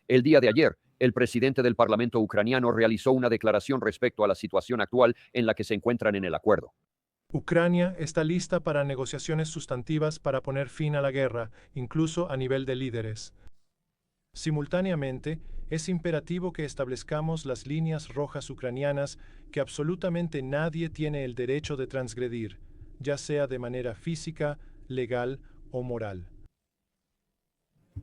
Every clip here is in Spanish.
El día de ayer, el presidente del Parlamento ucraniano realizó una declaración respecto a la situación actual en la que se encuentran en el acuerdo. Ucrania está lista para negociaciones sustantivas para poner fin a la guerra, incluso a nivel de líderes. Simultáneamente, es imperativo que establezcamos las líneas rojas ucranianas que absolutamente nadie tiene el derecho de transgredir, ya sea de manera física, legal o moral.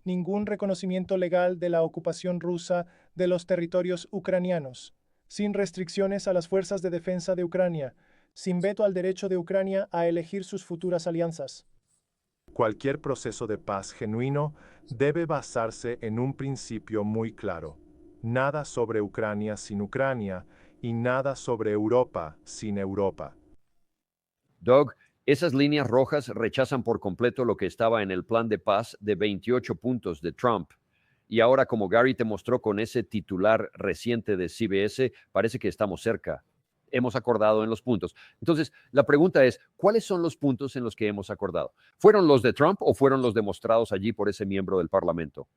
Ningún reconocimiento legal de la ocupación rusa de los territorios ucranianos, sin restricciones a las fuerzas de defensa de Ucrania, sin veto al derecho de Ucrania a elegir sus futuras alianzas. Cualquier proceso de paz genuino debe basarse en un principio muy claro. Nada sobre Ucrania sin Ucrania y nada sobre Europa sin Europa. Doug, esas líneas rojas rechazan por completo lo que estaba en el plan de paz de 28 puntos de Trump. Y ahora, como Gary te mostró con ese titular reciente de CBS, parece que estamos cerca. Hemos acordado en los puntos. Entonces, la pregunta es, ¿cuáles son los puntos en los que hemos acordado? ¿Fueron los de Trump o fueron los demostrados allí por ese miembro del Parlamento?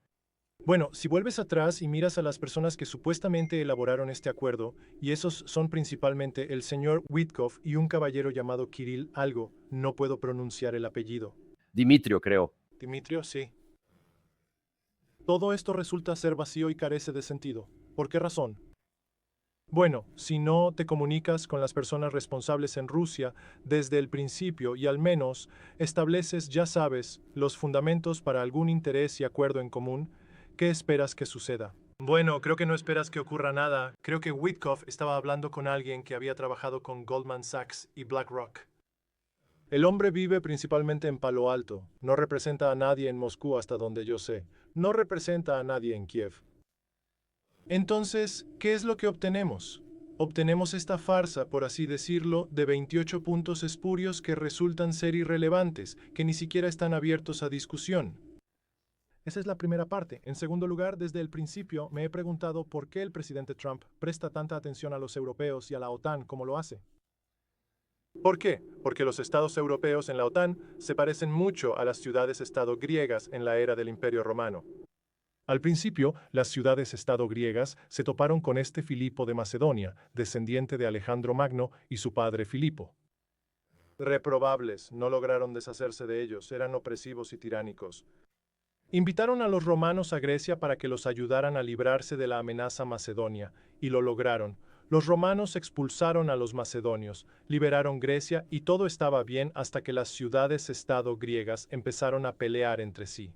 Bueno, si vuelves atrás y miras a las personas que supuestamente elaboraron este acuerdo, y esos son principalmente el señor Witkoff y un caballero llamado Kirill algo, no puedo pronunciar el apellido. Dimitrio, creo. Dimitrio, sí. Todo esto resulta ser vacío y carece de sentido. ¿Por qué razón? Bueno, si no te comunicas con las personas responsables en Rusia desde el principio y al menos estableces, ya sabes, los fundamentos para algún interés y acuerdo en común, ¿qué esperas que suceda? Bueno, creo que no esperas que ocurra nada. Creo que Witkoff estaba hablando con alguien que había trabajado con Goldman Sachs y BlackRock. El hombre vive principalmente en Palo Alto. No representa a nadie en Moscú hasta donde yo sé. No representa a nadie en Kiev. Entonces, ¿qué es lo que obtenemos? Obtenemos esta farsa, por así decirlo, de 28 puntos espurios que resultan ser irrelevantes, que ni siquiera están abiertos a discusión. Esa es la primera parte. En segundo lugar, desde el principio me he preguntado por qué el presidente Trump presta tanta atención a los europeos y a la OTAN como lo hace. ¿Por qué? Porque los estados europeos en la OTAN se parecen mucho a las ciudades-estado griegas en la era del Imperio Romano. Al principio, las ciudades-estado griegas se toparon con este Filipo de Macedonia, descendiente de Alejandro Magno y su padre Filipo. Reprobables, no lograron deshacerse de ellos, eran opresivos y tiránicos. Invitaron a los romanos a Grecia para que los ayudaran a librarse de la amenaza macedonia, y lo lograron. Los romanos expulsaron a los macedonios, liberaron Grecia y todo estaba bien hasta que las ciudades-estado griegas empezaron a pelear entre sí.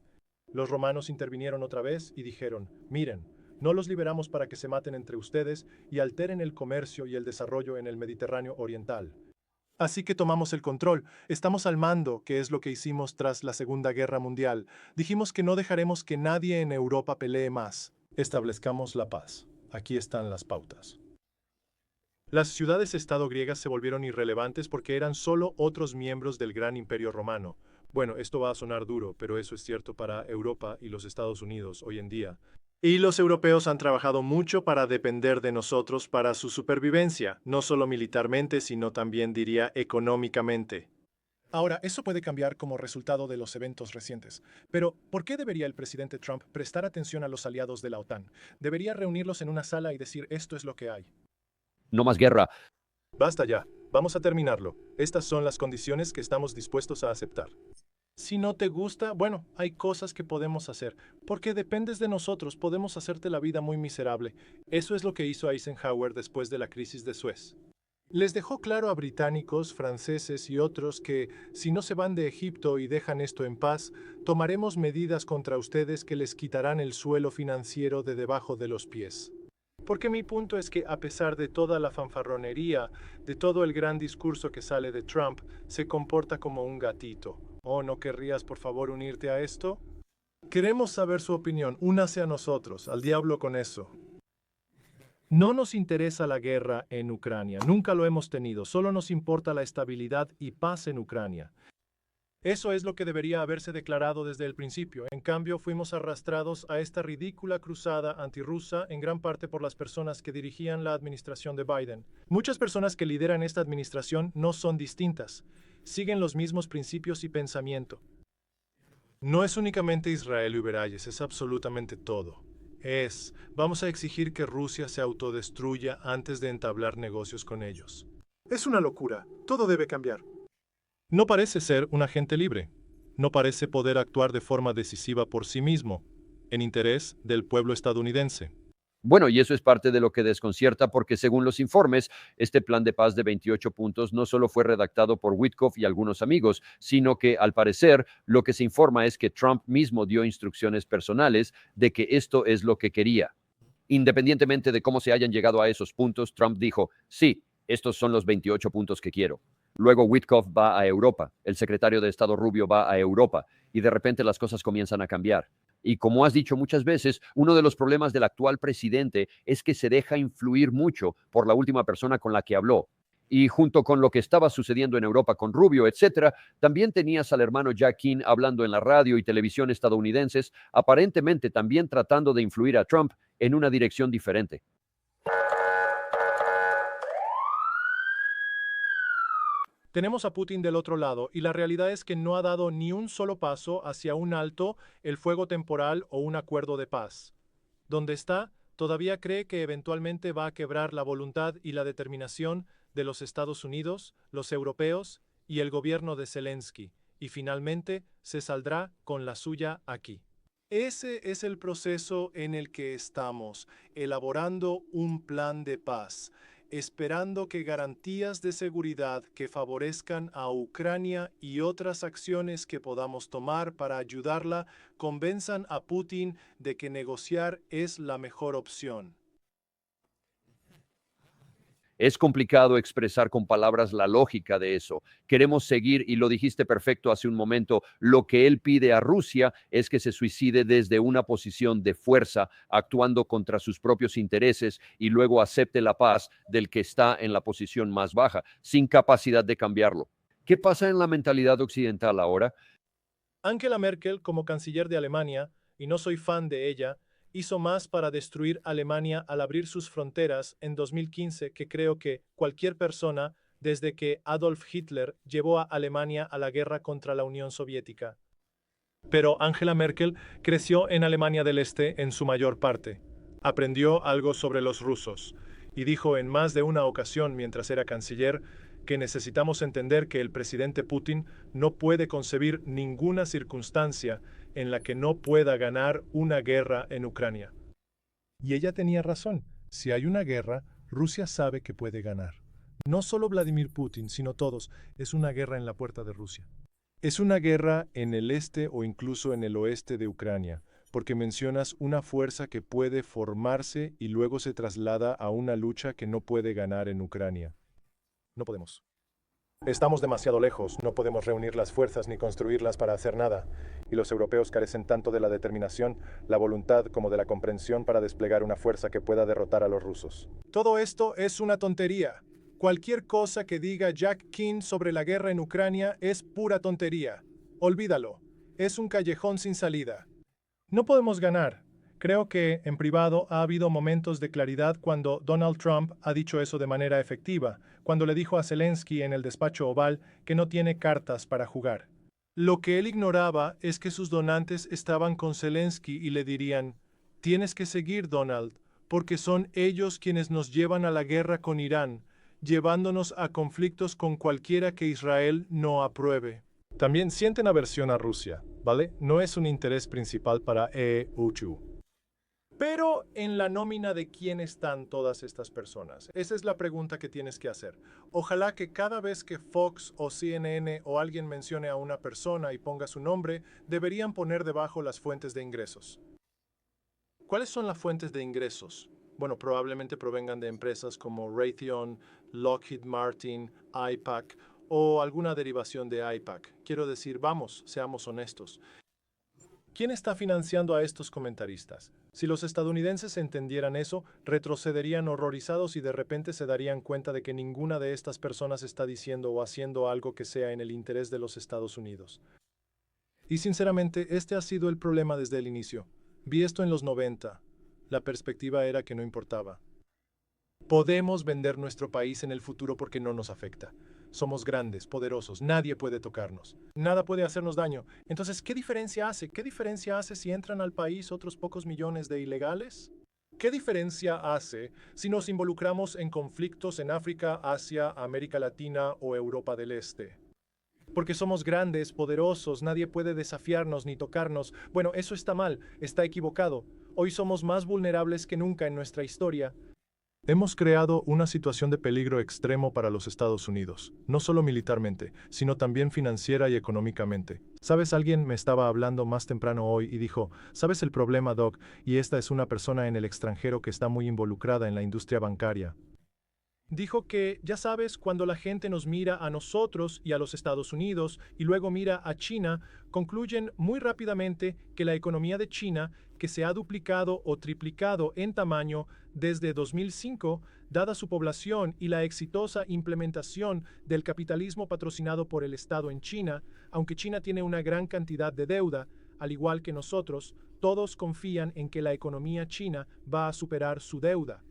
Los romanos intervinieron otra vez y dijeron, miren, no los liberamos para que se maten entre ustedes y alteren el comercio y el desarrollo en el Mediterráneo oriental. Así que tomamos el control, estamos al mando, que es lo que hicimos tras la Segunda Guerra Mundial. Dijimos que no dejaremos que nadie en Europa pelee más. Establezcamos la paz. Aquí están las pautas. Las ciudades-estado griegas se volvieron irrelevantes porque eran solo otros miembros del gran imperio romano. Bueno, esto va a sonar duro, pero eso es cierto para Europa y los Estados Unidos hoy en día. Y los europeos han trabajado mucho para depender de nosotros para su supervivencia, no solo militarmente, sino también diría económicamente. Ahora, eso puede cambiar como resultado de los eventos recientes. Pero, ¿por qué debería el presidente Trump prestar atención a los aliados de la OTAN? Debería reunirlos en una sala y decir esto es lo que hay. No más guerra. Basta ya, vamos a terminarlo. Estas son las condiciones que estamos dispuestos a aceptar. Si no te gusta, bueno, hay cosas que podemos hacer. Porque dependes de nosotros, podemos hacerte la vida muy miserable. Eso es lo que hizo Eisenhower después de la crisis de Suez. Les dejó claro a británicos, franceses y otros que, si no se van de Egipto y dejan esto en paz, tomaremos medidas contra ustedes que les quitarán el suelo financiero de debajo de los pies. Porque mi punto es que a pesar de toda la fanfarronería, de todo el gran discurso que sale de Trump, se comporta como un gatito. ¿Oh, no querrías por favor unirte a esto? Queremos saber su opinión, únase a nosotros, al diablo con eso. No nos interesa la guerra en Ucrania, nunca lo hemos tenido, solo nos importa la estabilidad y paz en Ucrania. Eso es lo que debería haberse declarado desde el principio. En cambio, fuimos arrastrados a esta ridícula cruzada antirrusa en gran parte por las personas que dirigían la administración de Biden. Muchas personas que lideran esta administración no son distintas. Siguen los mismos principios y pensamiento. No es únicamente Israel y Uberayes, es absolutamente todo. Vamos a exigir que Rusia se autodestruya antes de entablar negocios con ellos. Es una locura. Todo debe cambiar. No parece ser un agente libre. No parece poder actuar de forma decisiva por sí mismo, en interés del pueblo estadounidense. Bueno, y eso es parte de lo que desconcierta porque según los informes, este plan de paz de 28 puntos no solo fue redactado por Witkoff y algunos amigos, sino que al parecer lo que se informa es que Trump mismo dio instrucciones personales de que esto es lo que quería. Independientemente de cómo se hayan llegado a esos puntos, Trump dijo, sí, estos son los 28 puntos que quiero. Luego Witkoff va a Europa, el secretario de Estado Rubio va a Europa y de repente las cosas comienzan a cambiar. Y como has dicho muchas veces, uno de los problemas del actual presidente es que se deja influir mucho por la última persona con la que habló. Y junto con lo que estaba sucediendo en Europa con Rubio, etcétera, también tenías al hermano Jack King hablando en la radio y televisión estadounidenses, aparentemente también tratando de influir a Trump en una dirección diferente. Tenemos a Putin del otro lado y la realidad es que no ha dado ni un solo paso hacia un alto, el fuego temporal o un acuerdo de paz. Donde está, todavía cree que eventualmente va a quebrar la voluntad y la determinación de los Estados Unidos, los europeos y el gobierno de Zelensky, y finalmente se saldrá con la suya aquí. Ese es el proceso en el que estamos, elaborando un plan de paz, esperando que garantías de seguridad que favorezcan a Ucrania y otras acciones que podamos tomar para ayudarla convenzan a Putin de que negociar es la mejor opción. Es complicado expresar con palabras la lógica de eso. Queremos seguir, y lo dijiste perfecto hace un momento, lo que él pide a Rusia es que se suicide desde una posición de fuerza, actuando contra sus propios intereses y luego acepte la paz del que está en la posición más baja, sin capacidad de cambiarlo. ¿Qué pasa en la mentalidad occidental ahora? Angela Merkel, como canciller de Alemania, y no soy fan de ella, hizo más para destruir Alemania al abrir sus fronteras en 2015 que creo que cualquier persona desde que Adolf Hitler llevó a Alemania a la guerra contra la Unión Soviética. Pero Angela Merkel creció en Alemania del Este en su mayor parte. Aprendió algo sobre los rusos y dijo en más de una ocasión mientras era canciller que necesitamos entender que el presidente Putin no puede concebir ninguna circunstancia en la que no pueda ganar una guerra en Ucrania. Y ella tenía razón. Si hay una guerra, Rusia sabe que puede ganar. No solo Vladimir Putin, sino todos. Es una guerra en la puerta de Rusia. Es una guerra en el este o incluso en el oeste de Ucrania, porque mencionas una fuerza que puede formarse y luego se traslada a una lucha que no puede ganar en Ucrania. No podemos. Estamos demasiado lejos, no podemos reunir las fuerzas ni construirlas para hacer nada, y los europeos carecen tanto de la determinación, la voluntad como de la comprensión para desplegar una fuerza que pueda derrotar a los rusos. Todo esto es una tontería. Cualquier cosa que diga Jack King sobre la guerra en Ucrania es pura tontería. Olvídalo. Es un callejón sin salida. No podemos ganar. Creo que, en privado, ha habido momentos de claridad cuando Donald Trump ha dicho eso de manera efectiva, cuando le dijo a Zelensky en el despacho oval que no tiene cartas para jugar. Lo que él ignoraba es que sus donantes estaban con Zelensky y le dirían, tienes que seguir, Donald, porque son ellos quienes nos llevan a la guerra con Irán, llevándonos a conflictos con cualquiera que Israel no apruebe. También sienten aversión a Rusia, ¿vale? No es un interés principal para EU. Pero en la nómina de quién están todas estas personas. Esa es la pregunta que tienes que hacer. Ojalá que cada vez que Fox o CNN o alguien mencione a una persona y ponga su nombre, deberían poner debajo las fuentes de ingresos. ¿Cuáles son las fuentes de ingresos? Bueno, probablemente provengan de empresas como Raytheon, Lockheed Martin, IPAC o alguna derivación de IPAC. Quiero decir, vamos, seamos honestos. ¿Quién está financiando a estos comentaristas? Si los estadounidenses entendieran eso, retrocederían horrorizados y de repente se darían cuenta de que ninguna de estas personas está diciendo o haciendo algo que sea en el interés de los Estados Unidos. Y sinceramente, este ha sido el problema desde el inicio. Vi esto en los 90. La perspectiva era que no importaba. Podemos vender nuestro país en el futuro porque no nos afecta. Somos grandes, poderosos, nadie puede tocarnos. Nada puede hacernos daño. Entonces, ¿qué diferencia hace? ¿Qué diferencia hace si entran al país otros pocos millones de ilegales? ¿Qué diferencia hace si nos involucramos en conflictos en África, Asia, América Latina o Europa del Este? Porque somos grandes, poderosos, nadie puede desafiarnos ni tocarnos. Bueno, eso está mal, está equivocado. Hoy somos más vulnerables que nunca en nuestra historia. Hemos creado una situación de peligro extremo para los Estados Unidos, no solo militarmente, sino también financiera y económicamente. ¿Sabes? Alguien me estaba hablando más temprano hoy y dijo, ¿sabes el problema, Doc? Y esta es una persona en el extranjero que está muy involucrada en la industria bancaria. Dijo que, ya sabes, cuando la gente nos mira a nosotros y a los Estados Unidos y luego mira a China, concluyen muy rápidamente que la economía de China, que se ha duplicado o triplicado en tamaño desde 2005, dada su población y la exitosa implementación del capitalismo patrocinado por el Estado en China, aunque China tiene una gran cantidad de deuda, al igual que nosotros, todos confían en que la economía china va a superar su deuda.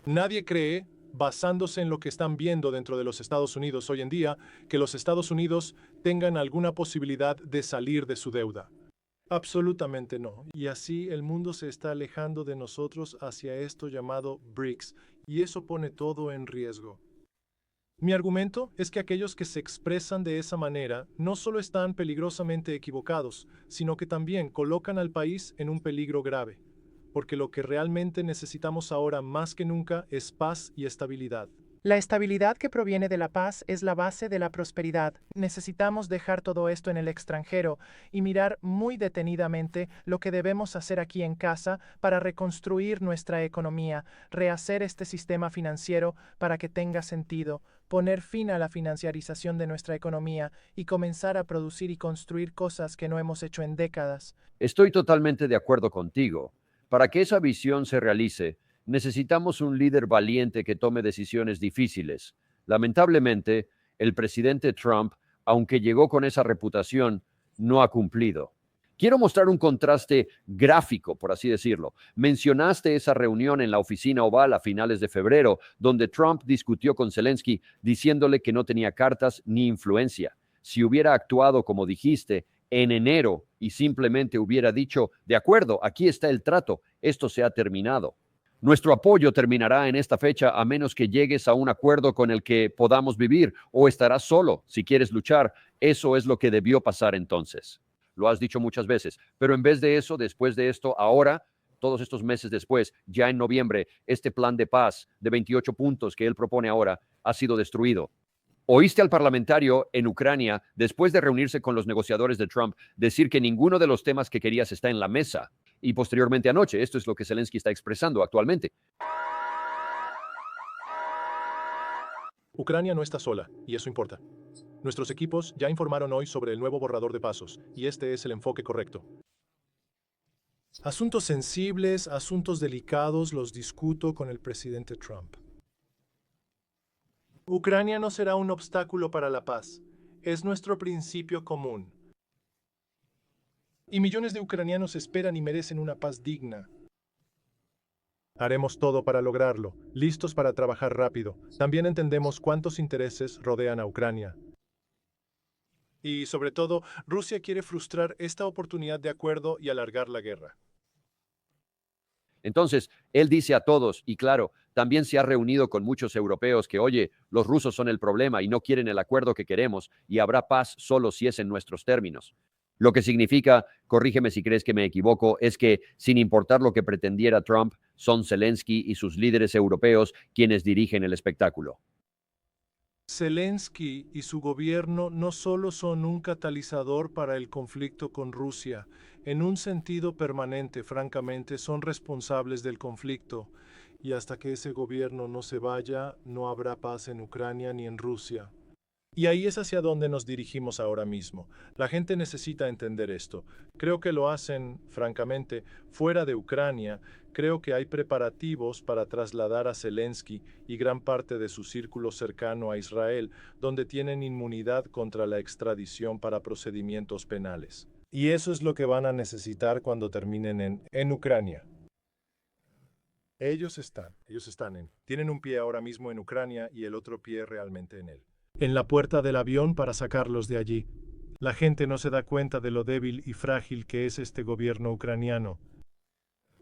Nadie cree, basándose en lo que están viendo dentro de los Estados Unidos hoy en día, que los Estados Unidos tengan alguna posibilidad de salir de su deuda. Absolutamente no. Y así el mundo se está alejando de nosotros hacia esto llamado BRICS, y eso pone todo en riesgo. Mi argumento es que aquellos que se expresan de esa manera no solo están peligrosamente equivocados, sino que también colocan al país en un peligro grave, porque lo que realmente necesitamos ahora más que nunca es paz y estabilidad. La estabilidad que proviene de la paz es la base de la prosperidad. Necesitamos dejar todo esto en el extranjero y mirar muy detenidamente lo que debemos hacer aquí en casa para reconstruir nuestra economía, rehacer este sistema financiero para que tenga sentido, poner fin a la financiarización de nuestra economía y comenzar a producir y construir cosas que no hemos hecho en décadas. Estoy totalmente de acuerdo contigo. Para que esa visión se realice, necesitamos un líder valiente que tome decisiones difíciles. Lamentablemente, el presidente Trump, aunque llegó con esa reputación, no ha cumplido. Quiero mostrar un contraste gráfico, por así decirlo. Mencionaste esa reunión en la oficina oval a finales de febrero, donde Trump discutió con Zelensky diciéndole que no tenía cartas ni influencia. Si hubiera actuado como dijiste en enero y simplemente hubiera dicho, de acuerdo, aquí está el trato, esto se ha terminado. Nuestro apoyo terminará en esta fecha a menos que llegues a un acuerdo con el que podamos vivir o estarás solo si quieres luchar. Eso es lo que debió pasar entonces. Lo has dicho muchas veces, pero en vez de eso, después de esto, ahora, todos estos meses después, ya en noviembre, este plan de paz de 28 puntos que él propone ahora ha sido destruido. Oíste al parlamentario en Ucrania, después de reunirse con los negociadores de Trump, decir que ninguno de los temas que querías está en la mesa. Y posteriormente anoche, esto es lo que Zelensky está expresando actualmente. Ucrania no está sola, y eso importa. Nuestros equipos ya informaron hoy sobre el nuevo borrador de pasos, y este es el enfoque correcto. Asuntos sensibles, asuntos delicados los discuto con el presidente Trump. Ucrania no será un obstáculo para la paz. Es nuestro principio común. Y millones de ucranianos esperan y merecen una paz digna. Haremos todo para lograrlo, listos para trabajar rápido. También entendemos cuántos intereses rodean a Ucrania. Y sobre todo, Rusia quiere frustrar esta oportunidad de acuerdo y alargar la guerra. Entonces, él dice a todos, y claro, también se ha reunido con muchos europeos que, oye, los rusos son el problema y no quieren el acuerdo que queremos y habrá paz solo si es en nuestros términos. Lo que significa, corrígeme si crees que me equivoco, es que sin importar lo que pretendiera Trump, son Zelensky y sus líderes europeos quienes dirigen el espectáculo. Zelensky y su gobierno no solo son un catalizador para el conflicto con Rusia, en un sentido permanente, francamente, son responsables del conflicto, y hasta que ese gobierno no se vaya, no habrá paz en Ucrania ni en Rusia. Y ahí es hacia donde nos dirigimos ahora mismo. La gente necesita entender esto. Creo que lo hacen, francamente, fuera de Ucrania. Creo que hay preparativos para trasladar a Zelensky y gran parte de su círculo cercano a Israel, donde tienen inmunidad contra la extradición para procedimientos penales. Y eso es lo que van a necesitar cuando terminen en Ucrania. Tienen un pie ahora mismo en Ucrania y el otro pie realmente en él. en la puerta del avión para sacarlos de allí. La gente no se da cuenta de lo débil y frágil que es este gobierno ucraniano.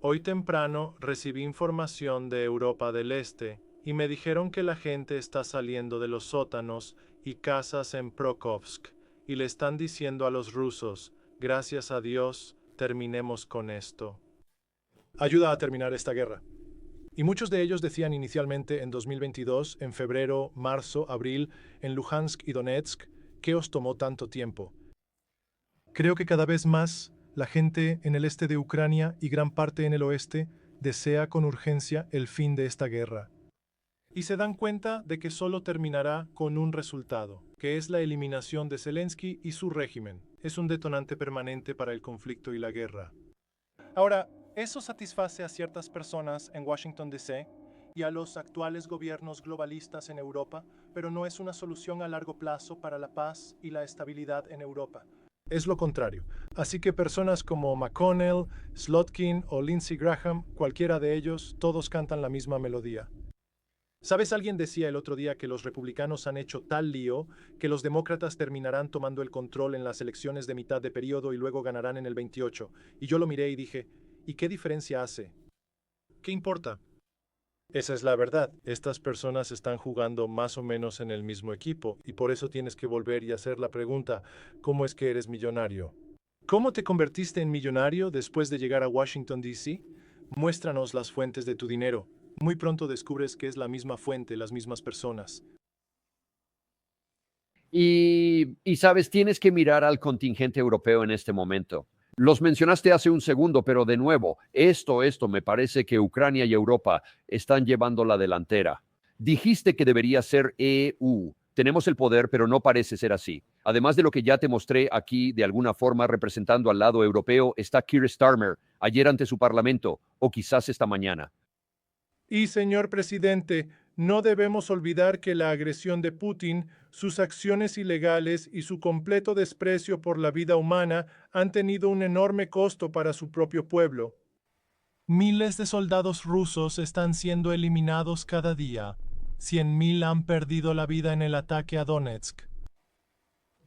Hoy temprano recibí información de Europa del Este y me dijeron que la gente está saliendo de los sótanos y casas en Prokhovsk y le están diciendo a los rusos, gracias a Dios, terminemos con esto. Ayuda a terminar esta guerra. Y muchos de ellos decían inicialmente en 2022, en febrero, marzo, abril, en Luhansk y Donetsk, ¿qué os tomó tanto tiempo? Creo que cada vez más la gente en el este de Ucrania y gran parte en el oeste desea con urgencia el fin de esta guerra. Y se dan cuenta de que solo terminará con un resultado, que es la eliminación de Zelensky y su régimen. Es un detonante permanente para el conflicto y la guerra. Ahora, eso satisface a ciertas personas en Washington, D.C. y a los actuales gobiernos globalistas en Europa, pero no es una solución a largo plazo para la paz y la estabilidad en Europa. Es lo contrario. Así que personas como McConnell, Slotkin o Lindsey Graham, cualquiera de ellos, todos cantan la misma melodía. ¿Sabes? Alguien decía el otro día que los republicanos han hecho tal lío que los demócratas terminarán tomando el control en las elecciones de mitad de periodo y luego ganarán en el 28. Y yo lo miré y dije, ¿y qué diferencia hace? ¿Qué importa? Esa es la verdad. Estas personas están jugando más o menos en el mismo equipo y por eso tienes que volver y hacer la pregunta, ¿cómo es que eres millonario? ¿Cómo te convertiste en millonario después de llegar a Washington, D.C.? Muéstranos las fuentes de tu dinero. Muy pronto descubres que es la misma fuente, las mismas personas. Y sabes, tienes que mirar al contingente europeo en este momento. Los mencionaste hace un segundo, pero de nuevo, esto, me parece que Ucrania y Europa están llevando la delantera. Dijiste que debería ser EU. Tenemos el poder, pero no parece ser así. Además de lo que ya te mostré aquí, de alguna forma representando al lado europeo, está Keir Starmer, ayer ante su parlamento, o quizás esta mañana. Y, señor presidente, no debemos olvidar que la agresión de Putin, sus acciones ilegales y su completo desprecio por la vida humana han tenido un enorme costo para su propio pueblo. Miles de soldados rusos están siendo eliminados cada día. 100.000 han perdido la vida en el ataque a Donetsk.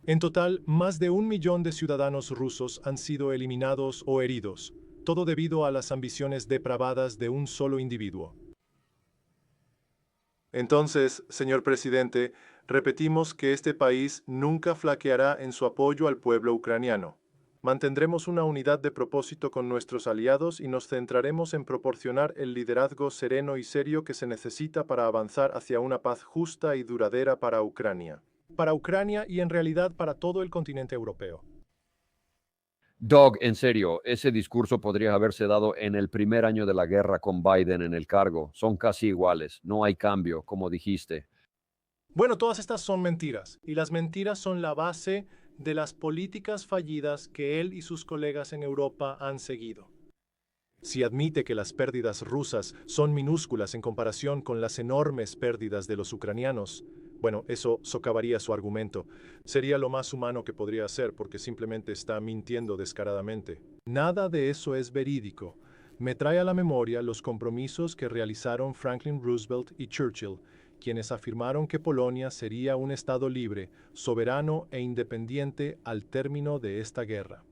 En total, más de 1 millón de ciudadanos rusos han sido eliminados o heridos, todo debido a las ambiciones depravadas de un solo individuo. Entonces, señor presidente, repetimos que este país nunca flaqueará en su apoyo al pueblo ucraniano. Mantendremos una unidad de propósito con nuestros aliados y nos centraremos en proporcionar el liderazgo sereno y serio que se necesita para avanzar hacia una paz justa y duradera para Ucrania. Para Ucrania y en realidad para todo el continente europeo. Doug, en serio, ese discurso podría haberse dado en el primer año de la guerra con Biden en el cargo. Son casi iguales, no hay cambio, como dijiste. Bueno, todas estas son mentiras, y las mentiras son la base de las políticas fallidas que él y sus colegas en Europa han seguido. Si admite que las pérdidas rusas son minúsculas en comparación con las enormes pérdidas de los ucranianos, bueno, eso socavaría su argumento. Sería lo más humano que podría hacer porque simplemente está mintiendo descaradamente. Nada de eso es verídico. Me trae a la memoria los compromisos que realizaron Franklin Roosevelt y Churchill, quienes afirmaron que Polonia sería un estado libre, soberano e independiente al término de esta guerra.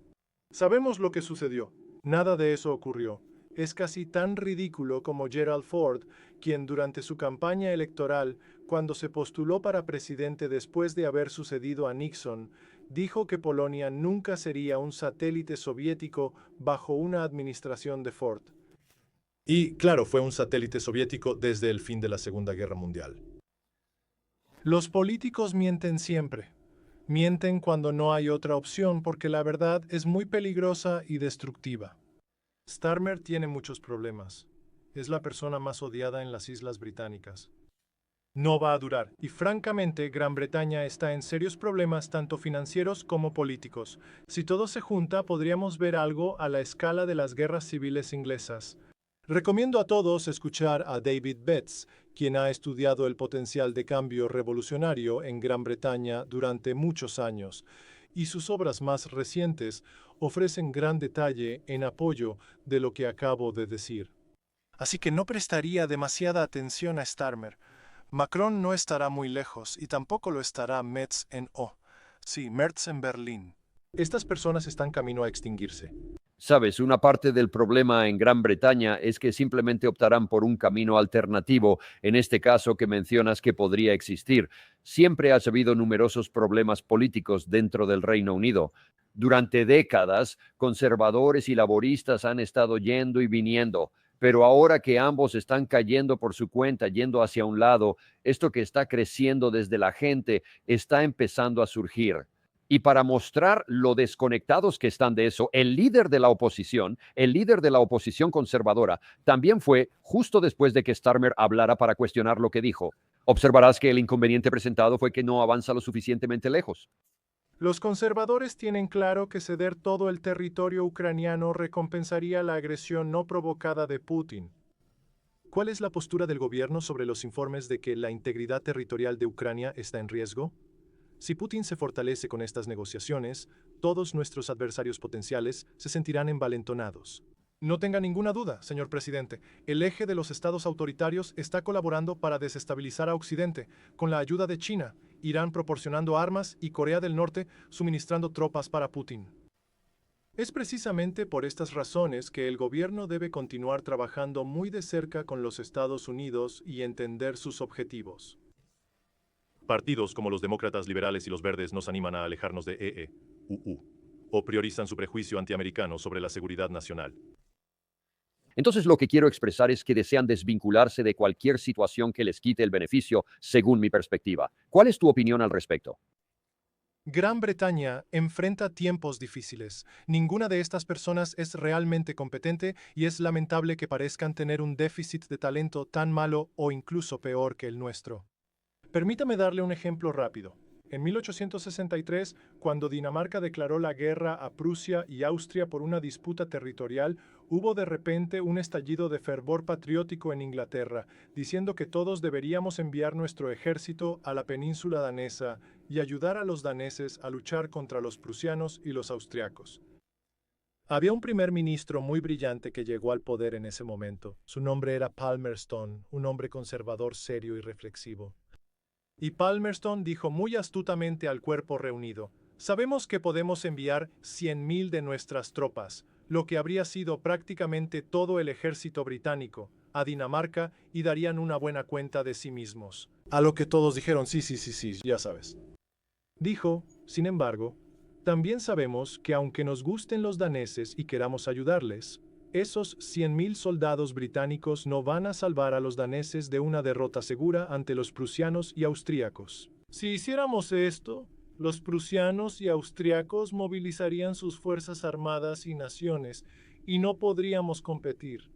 Sabemos lo que sucedió. Nada de eso ocurrió. Es casi tan ridículo como Gerald Ford, quien durante su campaña electoral, cuando se postuló para presidente después de haber sucedido a Nixon, dijo que Polonia nunca sería un satélite soviético bajo una administración de Ford. Y, claro, fue un satélite soviético desde el fin de la Segunda Guerra Mundial. Los políticos mienten siempre. Mienten cuando no hay otra opción porque la verdad es muy peligrosa y destructiva. Starmer tiene muchos problemas. Es la persona más odiada en las Islas Británicas. No va a durar, y francamente Gran Bretaña está en serios problemas tanto financieros como políticos. Si todo se junta, podríamos ver algo a la escala de las guerras civiles inglesas. Recomiendo a todos escuchar a David Betts, quien ha estudiado el potencial de cambio revolucionario en Gran Bretaña durante muchos años, y sus obras más recientes ofrecen gran detalle en apoyo de lo que acabo de decir. Así que no prestaría demasiada atención a Starmer. Macron no estará muy lejos y tampoco lo estará Metz en Merz en Berlín. Estas personas están camino a extinguirse. Sabes, una parte del problema en Gran Bretaña es que simplemente optarán por un camino alternativo, en este caso que mencionas que podría existir. Siempre ha habido numerosos problemas políticos dentro del Reino Unido. Durante décadas, conservadores y laboristas han estado yendo y viniendo, pero ahora que ambos están cayendo por su cuenta, yendo hacia un lado, esto que está creciendo desde la gente está empezando a surgir. Y para mostrar lo desconectados que están de eso, el líder de la oposición conservadora, también fue justo después de que Starmer hablara para cuestionar lo que dijo. Observarás que el inconveniente presentado fue que no avanza lo suficientemente lejos. Los conservadores tienen claro que ceder todo el territorio ucraniano recompensaría la agresión no provocada de Putin. ¿Cuál es la postura del gobierno sobre los informes de que la integridad territorial de Ucrania está en riesgo? Si Putin se fortalece con estas negociaciones, todos nuestros adversarios potenciales se sentirán envalentonados. No tenga ninguna duda, señor presidente, el eje de los estados autoritarios está colaborando para desestabilizar a Occidente, con la ayuda de China, Irán proporcionando armas y Corea del Norte suministrando tropas para Putin. Es precisamente por estas razones que el gobierno debe continuar trabajando muy de cerca con los Estados Unidos y entender sus objetivos. Partidos como los demócratas liberales y los verdes nos animan a alejarnos de EEUU, o priorizan su prejuicio antiamericano sobre la seguridad nacional. Entonces lo que quiero expresar es que desean desvincularse de cualquier situación que les quite el beneficio, según mi perspectiva. ¿Cuál es tu opinión al respecto? Gran Bretaña enfrenta tiempos difíciles. Ninguna de estas personas es realmente competente y es lamentable que parezcan tener un déficit de talento tan malo o incluso peor que el nuestro. Permítame darle un ejemplo rápido. En 1863, cuando Dinamarca declaró la guerra a Prusia y Austria por una disputa territorial, hubo de repente un estallido de fervor patriótico en Inglaterra, diciendo que todos deberíamos enviar nuestro ejército a la península danesa y ayudar a los daneses a luchar contra los prusianos y los austriacos. Había un primer ministro muy brillante que llegó al poder en ese momento. Su nombre era Palmerston, un hombre conservador serio y reflexivo. Y Palmerston dijo muy astutamente al cuerpo reunido: sabemos que podemos enviar 100.000 de nuestras tropas, lo que habría sido prácticamente todo el ejército británico, a Dinamarca y darían una buena cuenta de sí mismos. A lo que todos dijeron: sí, ya sabes. Dijo, sin embargo, también sabemos que aunque nos gusten los daneses y queramos ayudarles, esos 100.000 soldados británicos no van a salvar a los daneses de una derrota segura ante los prusianos y austríacos. Si hiciéramos esto, los prusianos y austríacos movilizarían sus fuerzas armadas y naciones, y no podríamos competir.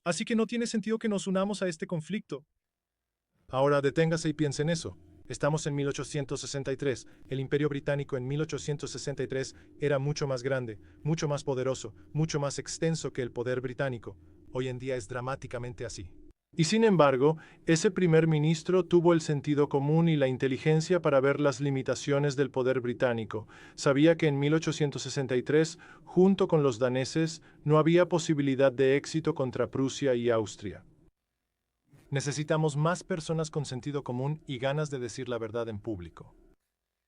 Así que no tiene sentido que nos unamos a este conflicto. Ahora deténgase y piense en eso. Estamos en 1863. El Imperio Británico en 1863 era mucho más grande, mucho más poderoso, mucho más extenso que el poder británico. Hoy en día es dramáticamente así. Y sin embargo, ese primer ministro tuvo el sentido común y la inteligencia para ver las limitaciones del poder británico. Sabía que en 1863, junto con los daneses, no había posibilidad de éxito contra Prusia y Austria. Necesitamos más personas con sentido común y ganas de decir la verdad en público.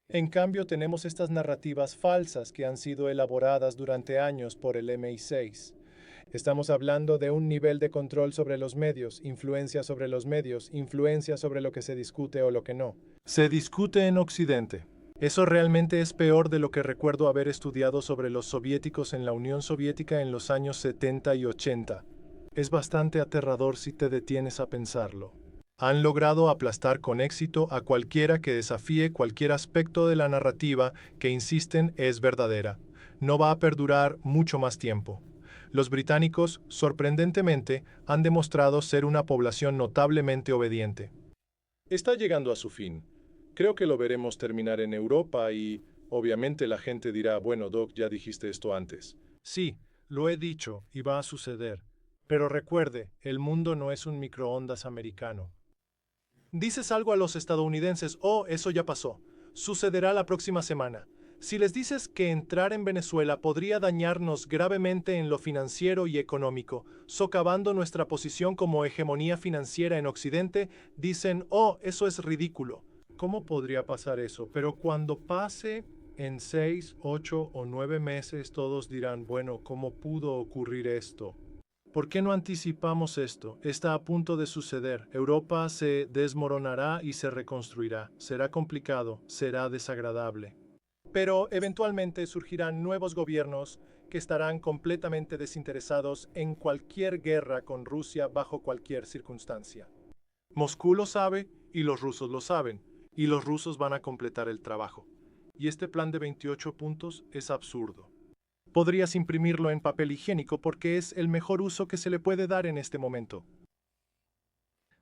En cambio, tenemos estas narrativas falsas que han sido elaboradas durante años por el MI6. Estamos hablando de un nivel de control sobre los medios, influencia sobre los medios, influencia sobre lo que se discute o lo que no. Se discute en Occidente. Eso realmente es peor de lo que recuerdo haber estudiado sobre los soviéticos en la Unión Soviética en los años 70 y 80. Es bastante aterrador si te detienes a pensarlo. Han logrado aplastar con éxito a cualquiera que desafíe cualquier aspecto de la narrativa que insisten es verdadera. No va a perdurar mucho más tiempo. Los británicos, sorprendentemente, han demostrado ser una población notablemente obediente. Está llegando a su fin. Creo que lo veremos terminar en Europa y, obviamente, la gente dirá: bueno, Doc, ya dijiste esto antes. Sí, lo he dicho y va a suceder. Pero recuerde, el mundo no es un microondas americano. Dices algo a los estadounidenses: oh, eso ya pasó. Sucederá la próxima semana. Si les dices que entrar en Venezuela podría dañarnos gravemente en lo financiero y económico, socavando nuestra posición como hegemonía financiera en Occidente, dicen, oh, eso es ridículo. ¿Cómo podría pasar eso? Pero cuando pase en 6, 8 o 9 meses, todos dirán, bueno, ¿cómo pudo ocurrir esto? ¿Por qué no anticipamos esto? Está a punto de suceder. Europa se desmoronará y se reconstruirá. Será complicado, será desagradable. Pero eventualmente surgirán nuevos gobiernos que estarán completamente desinteresados en cualquier guerra con Rusia bajo cualquier circunstancia. Moscú lo sabe y los rusos lo saben, y los rusos van a completar el trabajo. Y este plan de 28 puntos es absurdo. Podrías imprimirlo en papel higiénico porque es el mejor uso que se le puede dar en este momento.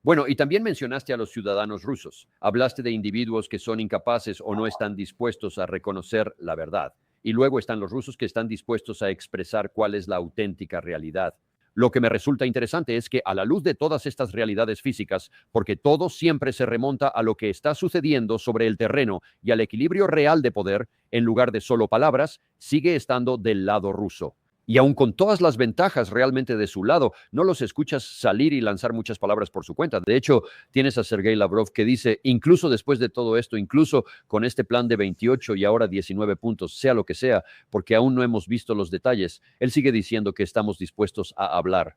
Bueno, y también mencionaste a los ciudadanos rusos. Hablaste de individuos que son incapaces o no están dispuestos a reconocer la verdad. Y luego están los rusos que están dispuestos a expresar cuál es la auténtica realidad. Lo que me resulta interesante es que a la luz de todas estas realidades físicas, porque todo siempre se remonta a lo que está sucediendo sobre el terreno y al equilibrio real de poder, en lugar de solo palabras, sigue estando del lado ruso. Y aun con todas las ventajas realmente de su lado, no los escuchas salir y lanzar muchas palabras por su cuenta. De hecho, tienes a Sergei Lavrov que dice, incluso después de todo esto, incluso con este plan de 28 y ahora 19 puntos, sea lo que sea, porque aún no hemos visto los detalles, él sigue diciendo que estamos dispuestos a hablar.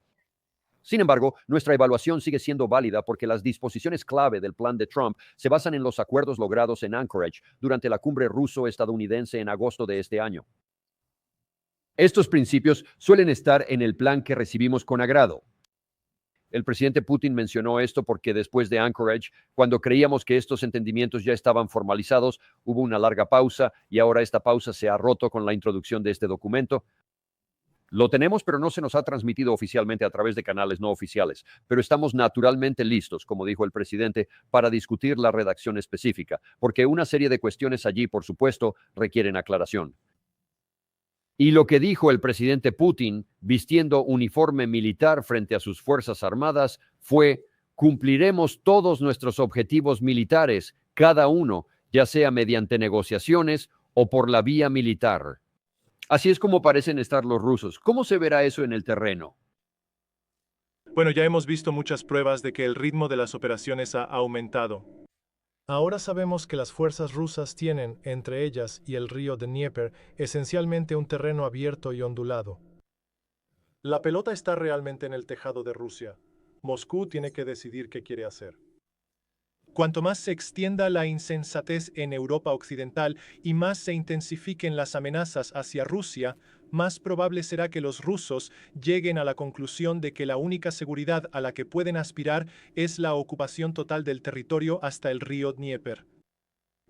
Sin embargo, nuestra evaluación sigue siendo válida porque las disposiciones clave del plan de Trump se basan en los acuerdos logrados en Anchorage durante la cumbre ruso-estadounidense en agosto de este año. Estos principios suelen estar en el plan que recibimos con agrado. El presidente Putin mencionó esto porque después de Anchorage, cuando creíamos que estos entendimientos ya estaban formalizados, hubo una larga pausa y ahora esta pausa se ha roto con la introducción de este documento. Lo tenemos, pero no se nos ha transmitido oficialmente a través de canales no oficiales. Pero estamos naturalmente listos, como dijo el presidente, para discutir la redacción específica, porque una serie de cuestiones allí, por supuesto, requieren aclaración. Y lo que dijo el presidente Putin, vistiendo uniforme militar frente a sus fuerzas armadas, fue: cumpliremos todos nuestros objetivos militares, cada uno, ya sea mediante negociaciones o por la vía militar. Así es como parecen estar los rusos. ¿Cómo se verá eso en el terreno? Bueno, ya hemos visto muchas pruebas de que el ritmo de las operaciones ha aumentado. Ahora sabemos que las fuerzas rusas tienen, entre ellas y el río Dnieper, esencialmente un terreno abierto y ondulado. La pelota está realmente en el tejado de Rusia. Moscú tiene que decidir qué quiere hacer. Cuanto más se extienda la insensatez en Europa Occidental y más se intensifiquen las amenazas hacia Rusia, más probable será que los rusos lleguen a la conclusión de que la única seguridad a la que pueden aspirar es la ocupación total del territorio hasta el río Dnieper.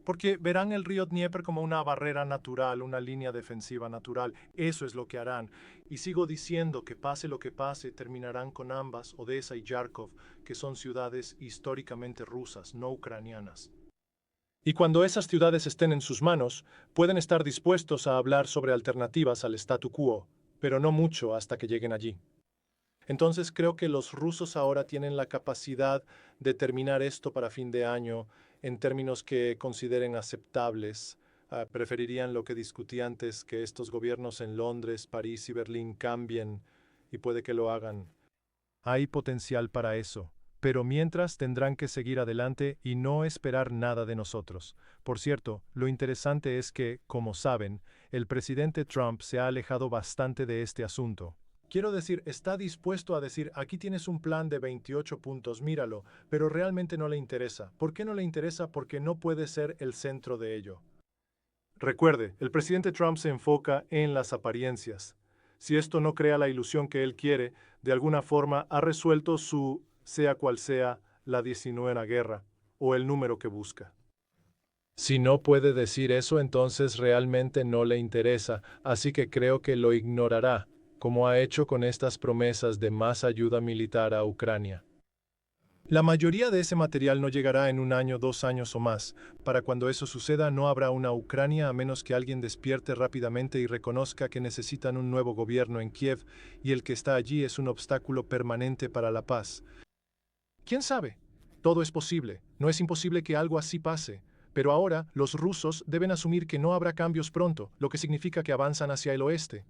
Porque verán el río Dnieper como una barrera natural, una línea defensiva natural. Eso es lo que harán. Y sigo diciendo que pase lo que pase, terminarán con ambas, Odessa y Yarkov, que son ciudades históricamente rusas, no ucranianas. Y cuando esas ciudades estén en sus manos, pueden estar dispuestos a hablar sobre alternativas al statu quo, pero no mucho hasta que lleguen allí. Entonces creo que los rusos ahora tienen la capacidad de terminar esto para fin de año en términos que consideren aceptables. Preferirían lo que discutí antes, que estos gobiernos en Londres, París y Berlín cambien, y puede que lo hagan. Hay potencial para eso, pero mientras tendrán que seguir adelante y no esperar nada de nosotros. Por cierto, lo interesante es que, como saben, el presidente Trump se ha alejado bastante de este asunto. Quiero decir, está dispuesto a decir, aquí tienes un plan de 28 puntos, míralo, pero realmente no le interesa. ¿Por qué no le interesa? Porque no puede ser el centro de ello. Recuerde, el presidente Trump se enfoca en las apariencias. Si esto no crea la ilusión que él quiere, de alguna forma ha resuelto su, sea cual sea, la 19ª guerra, o el número que busca. Si no puede decir eso, entonces realmente no le interesa, así que creo que lo ignorará, como ha hecho con estas promesas de más ayuda militar a Ucrania. La mayoría de ese material no llegará en un año, 2 años o más. Para cuando eso suceda, no habrá una Ucrania a menos que alguien despierte rápidamente y reconozca que necesitan un nuevo gobierno en Kiev y el que está allí es un obstáculo permanente para la paz. ¿Quién sabe? Todo es posible. No es imposible que algo así pase. Pero ahora, los rusos deben asumir que no habrá cambios pronto, lo que significa que avanzan hacia el oeste.